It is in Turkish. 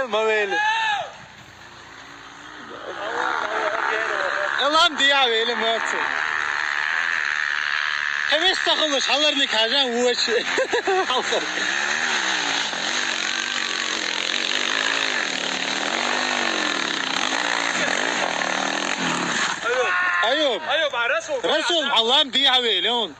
ما ويلي Lan diye öyle mörtü. Heves takılır, hallarını kacan uğraşı. Ayup. Ayup, Resul. Resul Allah'ım diye öyle on.